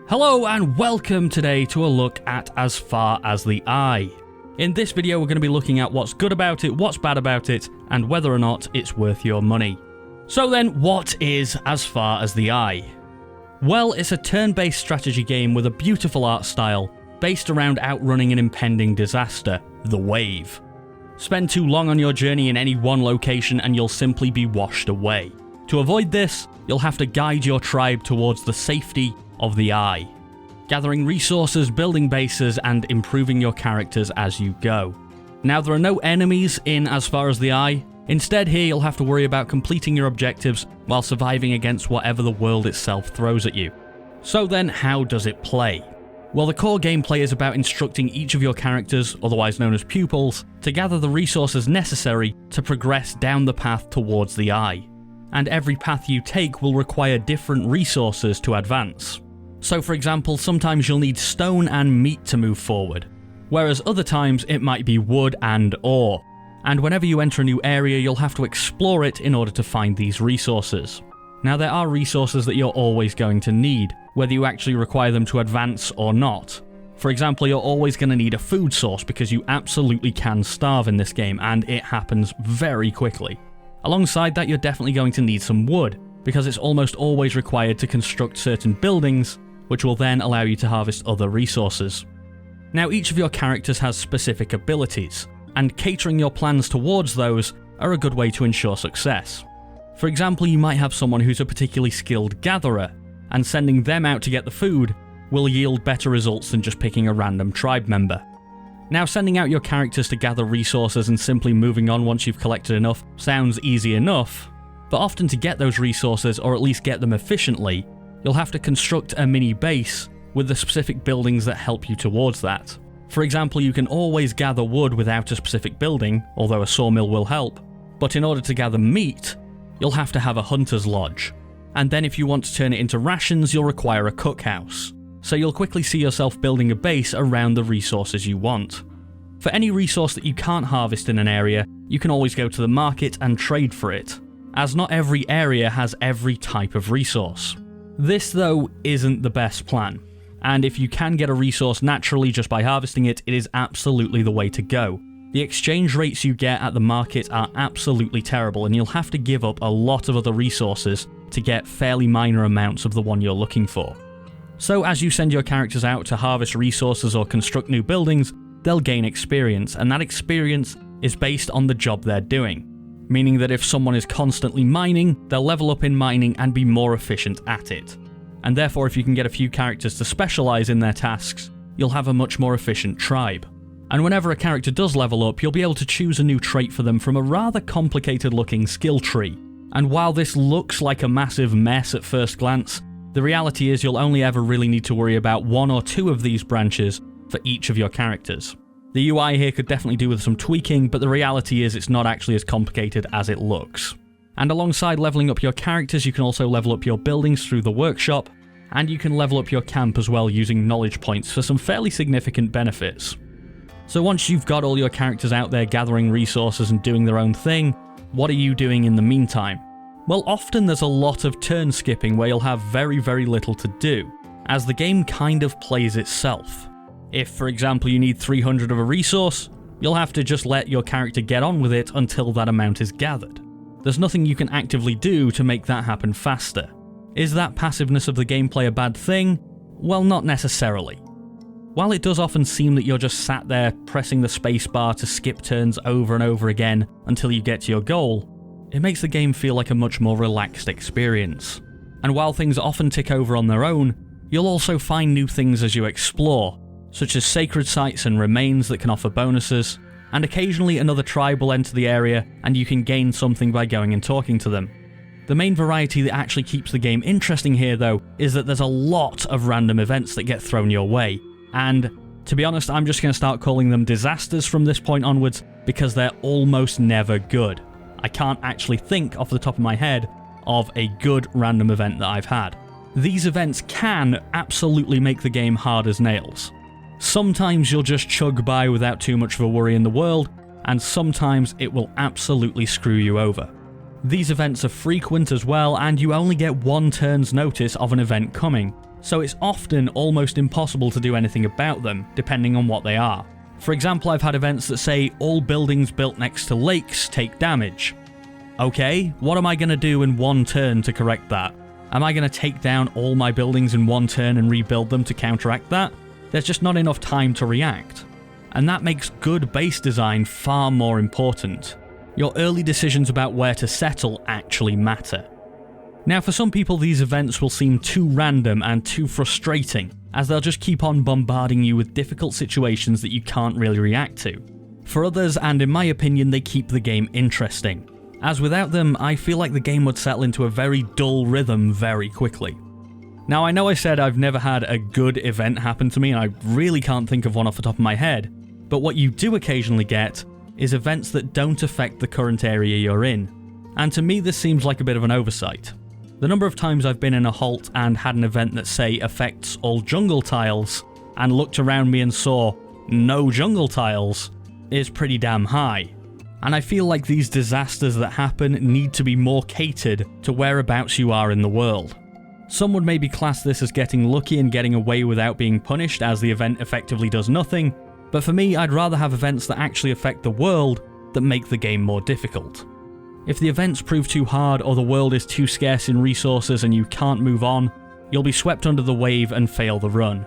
Hello and welcome today to a look at As Far As the Eye. In this video we're going to be looking at what's good about it, what's bad about it, and whether or not it's worth your money. So then, what is As Far As the Eye? Well, it's a turn-based strategy game with a beautiful art style, based around outrunning an impending disaster, the wave. Spend too long on your journey in any one location and you'll simply be washed away. To avoid this, you'll have to guide your tribe towards the safety of the Eye, gathering resources, building bases, and improving your characters as you go. Now, there are no enemies in As Far As the Eye. Instead, here you'll have to worry about completing your objectives while surviving against whatever the world itself throws at you. So then, how does it play? Well, the core gameplay is about instructing each of your characters, otherwise known as pupils, to gather the resources necessary to progress down the path towards the Eye. And every path you take will require different resources to advance. So for example, sometimes you'll need stone and meat to move forward, whereas other times it might be wood and ore. And whenever you enter a new area, you'll have to explore it in order to find these resources. Now, there are resources that you're always going to need, whether you actually require them to advance or not. For example, you're always going to need a food source because you absolutely can starve in this game, and it happens very quickly. Alongside that, you're definitely going to need some wood, because it's almost always required to construct certain buildings, which will then allow you to harvest other resources. Now, each of your characters has specific abilities, and catering your plans towards those are a good way to ensure success. For example, you might have someone who's a particularly skilled gatherer, and sending them out to get the food will yield better results than just picking a random tribe member. Now, sending out your characters to gather resources and simply moving on once you've collected enough sounds easy enough, but often to get those resources, or at least get them efficiently, you'll have to construct a mini base with the specific buildings that help you towards that. For example, you can always gather wood without a specific building, although a sawmill will help, but in order to gather meat, you'll have to have a hunter's lodge. And then if you want to turn it into rations, you'll require a cookhouse. So you'll quickly see yourself building a base around the resources you want. For any resource that you can't harvest in an area, you can always go to the market and trade for it, as not every area has every type of resource. This, though, isn't the best plan, and if you can get a resource naturally just by harvesting it, it is absolutely the way to go. The exchange rates you get at the market are absolutely terrible, and you'll have to give up a lot of other resources to get fairly minor amounts of the one you're looking for. So as you send your characters out to harvest resources or construct new buildings, they'll gain experience, and that experience is based on the job they're doing. Meaning that if someone is constantly mining, they'll level up in mining and be more efficient at it. And therefore, if you can get a few characters to specialize in their tasks, you'll have a much more efficient tribe. And whenever a character does level up, you'll be able to choose a new trait for them from a rather complicated looking skill tree. And while this looks like a massive mess at first glance, the reality is you'll only ever really need to worry about one or two of these branches for each of your characters. The UI here could definitely do with some tweaking, but the reality is it's not actually as complicated as it looks. And alongside leveling up your characters, you can also level up your buildings through the workshop, and you can level up your camp as well using knowledge points for some fairly significant benefits. So once you've got all your characters out there gathering resources and doing their own thing, what are you doing in the meantime? Well, often there's a lot of turn skipping where you'll have very, very little to do, as the game kind of plays itself. If, for example, you need 300 of a resource, you'll have to just let your character get on with it until that amount is gathered. There's nothing you can actively do to make that happen faster. Is that passiveness of the gameplay a bad thing? Well, not necessarily. While it does often seem that you're just sat there pressing the spacebar to skip turns over and over again until you get to your goal, it makes the game feel like a much more relaxed experience. And while things often tick over on their own, you'll also find new things as you explore, such as sacred sites and remains that can offer bonuses, and occasionally another tribe will enter the area and you can gain something by going and talking to them. The main variety that actually keeps the game interesting here, though, is that there's a lot of random events that get thrown your way, and to be honest, I'm just going to start calling them disasters from this point onwards because they're almost never good. I can't actually think off the top of my head of a good random event that I've had. These events can absolutely make the game hard as nails. Sometimes you'll just chug by without too much of a worry in the world, and sometimes it will absolutely screw you over. These events are frequent as well, and you only get one turn's notice of an event coming, so it's often almost impossible to do anything about them, depending on what they are. For example, I've had events that say all buildings built next to lakes take damage. Okay, what am I going to do in one turn to correct that? Am I going to take down all my buildings in one turn and rebuild them to counteract that? There's just not enough time to react. And that makes good base design far more important. Your early decisions about where to settle actually matter. Now, for some people, these events will seem too random and too frustrating, as they'll just keep on bombarding you with difficult situations that you can't really react to. For others, and in my opinion, they keep the game interesting, as without them, I feel like the game would settle into a very dull rhythm very quickly. Now, I know I said I've never had a good event happen to me, and I really can't think of one off the top of my head, but what you do occasionally get is events that don't affect the current area you're in, and to me this seems like a bit of an oversight. The number of times I've been in a halt and had an event that, say, affects all jungle tiles, and looked around me and saw no jungle tiles, is pretty damn high. And I feel like these disasters that happen need to be more catered to whereabouts you are in the world. Some would maybe class this as getting lucky and getting away without being punished, as the event effectively does nothing, but for me, I'd rather have events that actually affect the world that make the game more difficult. If the events prove too hard or the world is too scarce in resources and you can't move on, you'll be swept under the wave and fail the run.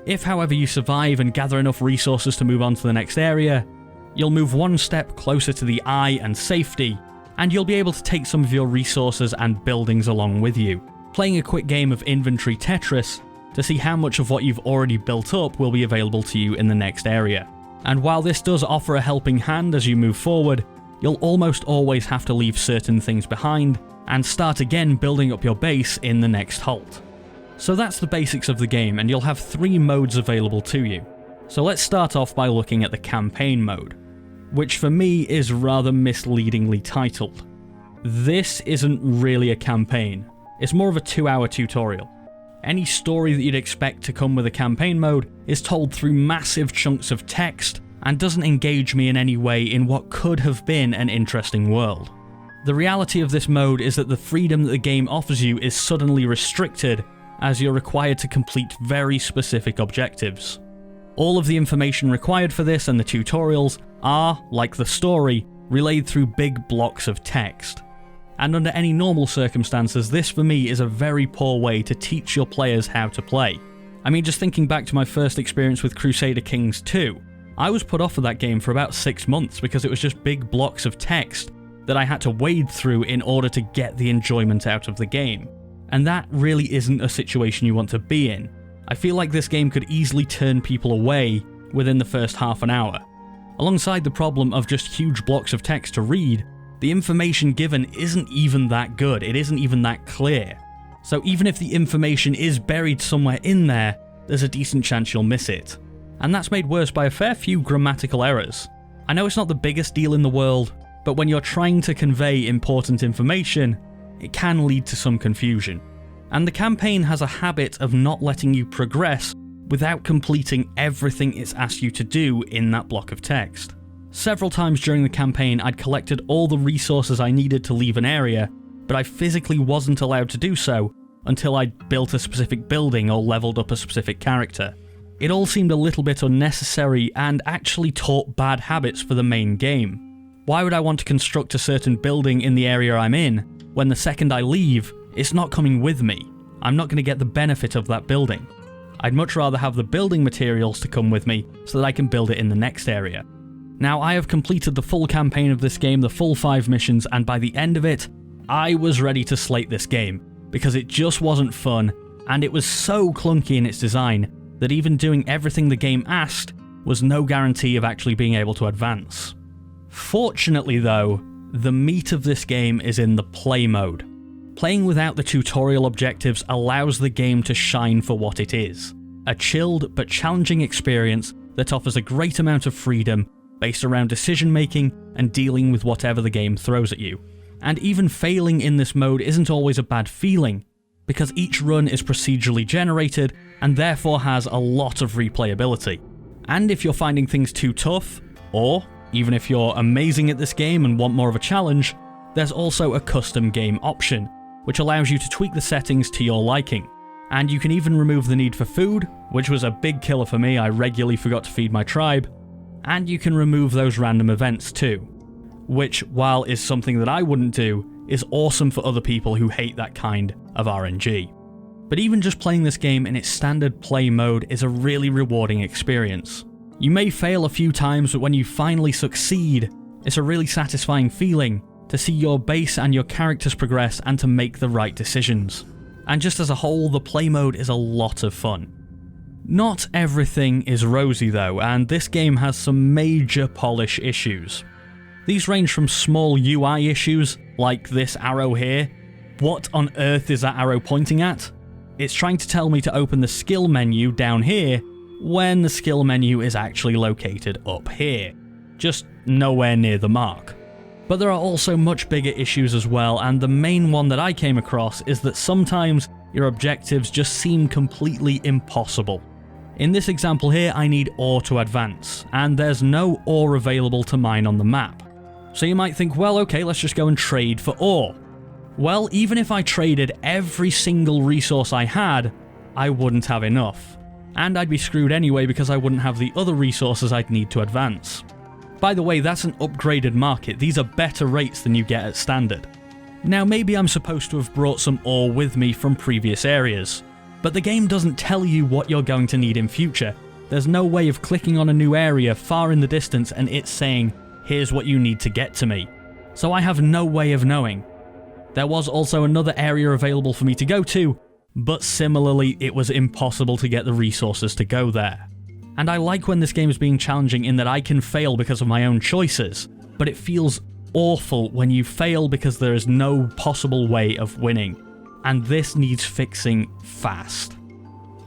If, however, you survive and gather enough resources to move on to the next area, you'll move one step closer to the eye and safety, and you'll be able to take some of your resources and buildings along with you, playing a quick game of inventory Tetris to see how much of what you've already built up will be available to you in the next area. And while this does offer a helping hand as you move forward, you'll almost always have to leave certain things behind and start again building up your base in the next halt. So that's the basics of the game, and you'll have 3 modes available to you. So let's start off by looking at the campaign mode, which for me is rather misleadingly titled. This isn't really a campaign, it's more of a 2-hour tutorial. Any story that you'd expect to come with a campaign mode is told through massive chunks of text and doesn't engage me in any way in what could have been an interesting world. The reality of this mode is that the freedom that the game offers you is suddenly restricted, as you're required to complete very specific objectives. All of the information required for this and the tutorials are, like the story, relayed through big blocks of text. And under any normal circumstances, this for me is a very poor way to teach your players how to play. I mean, just thinking back to my first experience with Crusader Kings 2, I was put off of that game for about 6 months because it was just big blocks of text that I had to wade through in order to get the enjoyment out of the game. And that really isn't a situation you want to be in. I feel like this game could easily turn people away within the first half an hour. Alongside the problem of just huge blocks of text to read, the information given isn't even that good, it isn't even that clear. So even if the information is buried somewhere in there, there's a decent chance you'll miss it. And that's made worse by a fair few grammatical errors. I know it's not the biggest deal in the world, but when you're trying to convey important information, it can lead to some confusion. And the campaign has a habit of not letting you progress without completing everything it's asked you to do in that block of text. Several times during the campaign, I'd collected all the resources I needed to leave an area, but I physically wasn't allowed to do so until I'd built a specific building or leveled up a specific character. It all seemed a little bit unnecessary and actually taught bad habits for the main game. Why would I want to construct a certain building in the area I'm in when the second I leave, it's not coming with me? I'm not going to get the benefit of that building. I'd much rather have the building materials to come with me so that I can build it in the next area. Now, I have completed the full campaign of this game, the full 5 missions, and by the end of it, I was ready to slate this game, because it just wasn't fun, and it was so clunky in its design that even doing everything the game asked was no guarantee of actually being able to advance. Fortunately though, the meat of this game is in the play mode. Playing without the tutorial objectives allows the game to shine for what it is, a chilled but challenging experience that offers a great amount of freedom based around decision making and dealing with whatever the game throws at you. And even failing in this mode isn't always a bad feeling, because each run is procedurally generated and therefore has a lot of replayability. And if you're finding things too tough, or even if you're amazing at this game and want more of a challenge, there's also a custom game option, which allows you to tweak the settings to your liking. And you can even remove the need for food, which was a big killer for me. I regularly forgot to feed my tribe. And you can remove those random events too, which, while is something that I wouldn't do, is awesome for other people who hate that kind of RNG. But even just playing this game in its standard play mode is a really rewarding experience. You may fail a few times, but when you finally succeed, it's a really satisfying feeling to see your base and your characters progress and to make the right decisions. And just as a whole, the play mode is a lot of fun. Not everything is rosy though, and this game has some major polish issues. These range from small UI issues, like this arrow here. What on earth is that arrow pointing at? It's trying to tell me to open the skill menu down here, when the skill menu is actually located up here. Just nowhere near the mark. But there are also much bigger issues as well, and the main one that I came across is that sometimes your objectives just seem completely impossible. In this example here, I need ore to advance, and there's no ore available to mine on the map. So you might think, well, okay, let's just go and trade for ore. Well, even if I traded every single resource I had, I wouldn't have enough. And I'd be screwed anyway because I wouldn't have the other resources I'd need to advance. By the way, that's an upgraded market. These are better rates than you get at standard. Now, maybe I'm supposed to have brought some ore with me from previous areas, but the game doesn't tell you what you're going to need in future. There's no way of clicking on a new area far in the distance and it's saying, here's what you need to get to me. So I have no way of knowing. There was also another area available for me to go to, but similarly it was impossible to get the resources to go there. And I like when this game is being challenging in that I can fail because of my own choices, but it feels awful when you fail because there is no possible way of winning. And this needs fixing fast.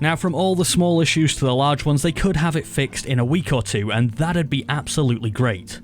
Now, from all the small issues to the large ones, they could have it fixed in a week or two, and that'd be absolutely great.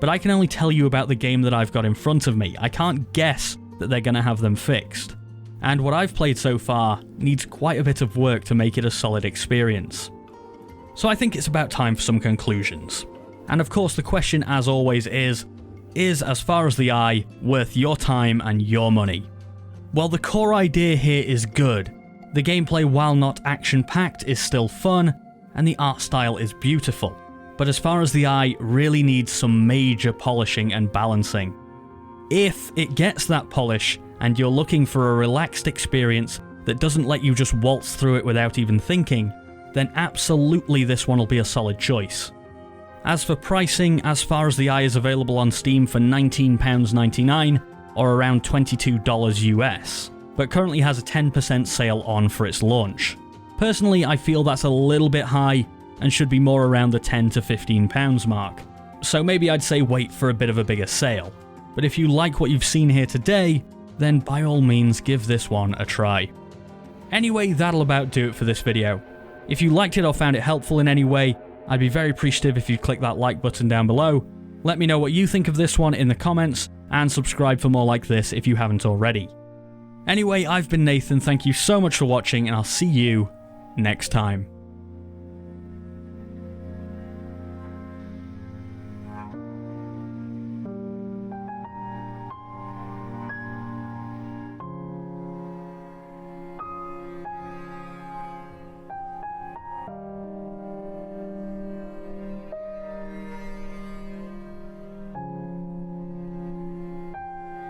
But I can only tell you about the game that I've got in front of me. I can't guess that they're going to have them fixed. And what I've played so far needs quite a bit of work to make it a solid experience. So I think it's about time for some conclusions. And of course the question as always is As Far as the Eye worth your time and your money? Well, the core idea here is good. The gameplay, while not action-packed, is still fun, and the art style is beautiful. But As Far as the Eye really needs some major polishing and balancing. If it gets that polish, and you're looking for a relaxed experience that doesn't let you just waltz through it without even thinking, then absolutely this one will be a solid choice. As for pricing, As Far as the Eye is available on Steam for £19.99 or around $22 US, but currently has a 10% sale on for its launch. Personally, I feel that's a little bit high and should be more around the £10 to £15 mark, so maybe I'd say wait for a bit of a bigger sale. But if you like what you've seen here today, then by all means give this one a try. Anyway, that'll about do it for this video. If you liked it or found it helpful in any way, I'd be very appreciative if you'd click that like button down below. Let me know what you think of this one in the comments, and subscribe for more like this if you haven't already. Anyway, I've been Nathan, thank you so much for watching, and I'll see you next time.